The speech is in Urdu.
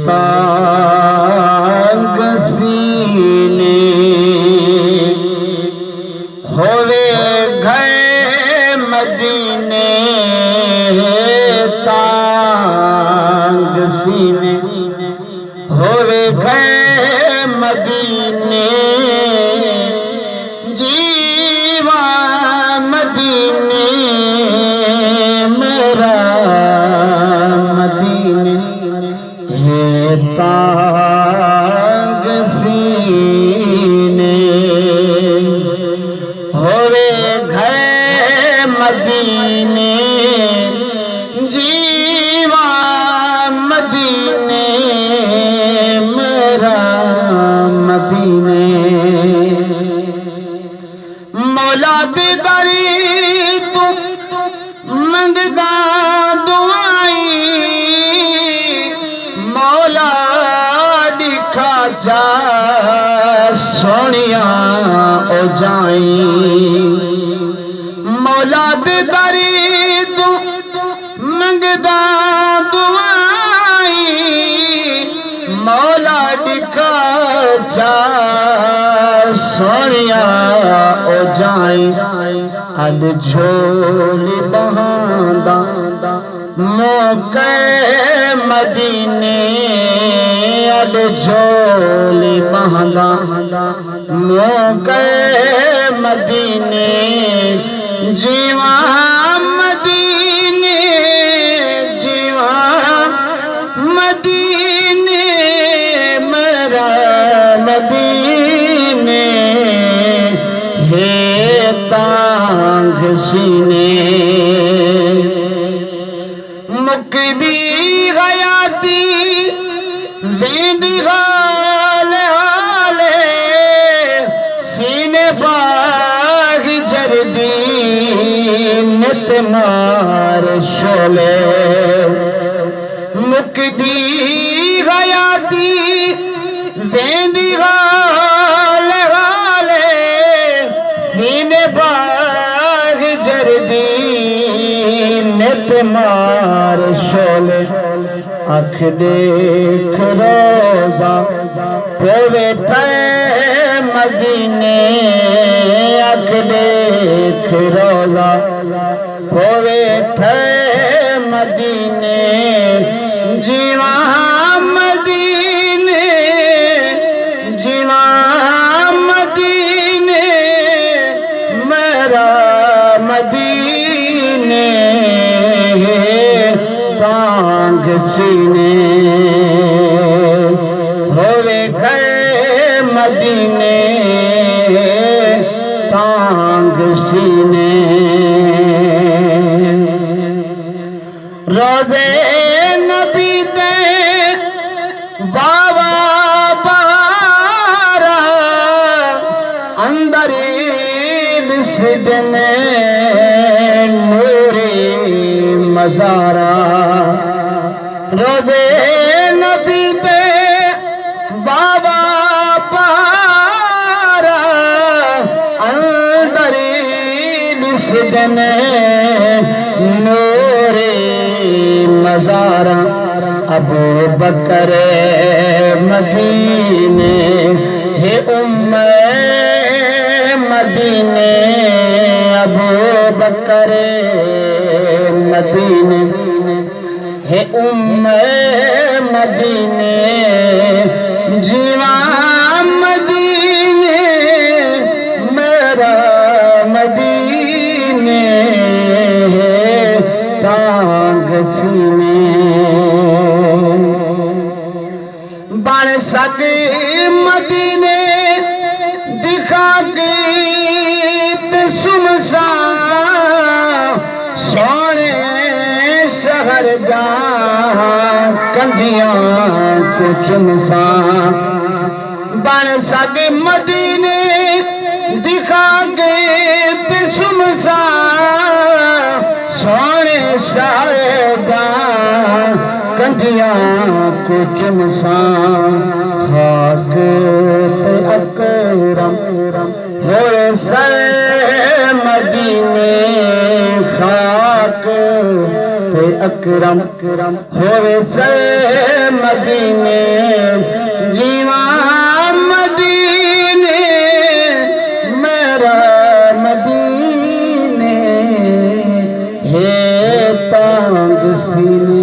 تانگ سینے ہوئے گھر مدینے تانگ سینے ہوئے گھر مدینے جیوان مدینے میرا مدینے تانگ سینے ہوئے گھر مدینے جیوان مدینے میرا مدینے مولا دیداری تو منگدا دعائی مولا دکھا جا سونیاں او جائیں مولا دیداری تو منگدا دعائی مولا دکھا جا سونیاں او جائیں اڈ جھولی بہاندا موقع مدینے اڈ جھولی بہاندا موقع مدینے جیوان مدینے جیوان مدینے میرا مدینے ہے تانگ سینے مکدی غیاتی ویندی غال حالے سینے باغ جردی نت مار شولے مکدی غیاتی ویندی غال حالے سینے باغ جردی نت مار شولے اکھ دیکھ روزہ پوے ٹھے مدینے اکھ دیکھ روزہ پوے ٹھے مدینے جیوان مدینے جیوان مدینے میرا مدینے تانگ سینے ہوئے گھر مدینے تانگ سینے روزے نبی تے واوا بارا اندر لسدنے نوری مزارا روزے نبی تے واوا پارا اندر لسدنے نوری مزارا ابو بکر مدینے ہے مدینے ابو بکر مدینے ہے مدینے جیوان مدینے میرا مدینے ہے تانگ سینے بڑ سگ مدینے دکھا گیت سمسان سونے شہر جہاں کندھیاں کو چمسان بڑ سگ مدینے دکھا گیت سمسان سونے شہر جہاں کندھیاں کو چمسان خاک تے اکرم ہوئے سر مدینے خاک تے اکرم اکرم ہوئے سر مدینے جیوان مدینے میرا مدینے ہے تانگ سینے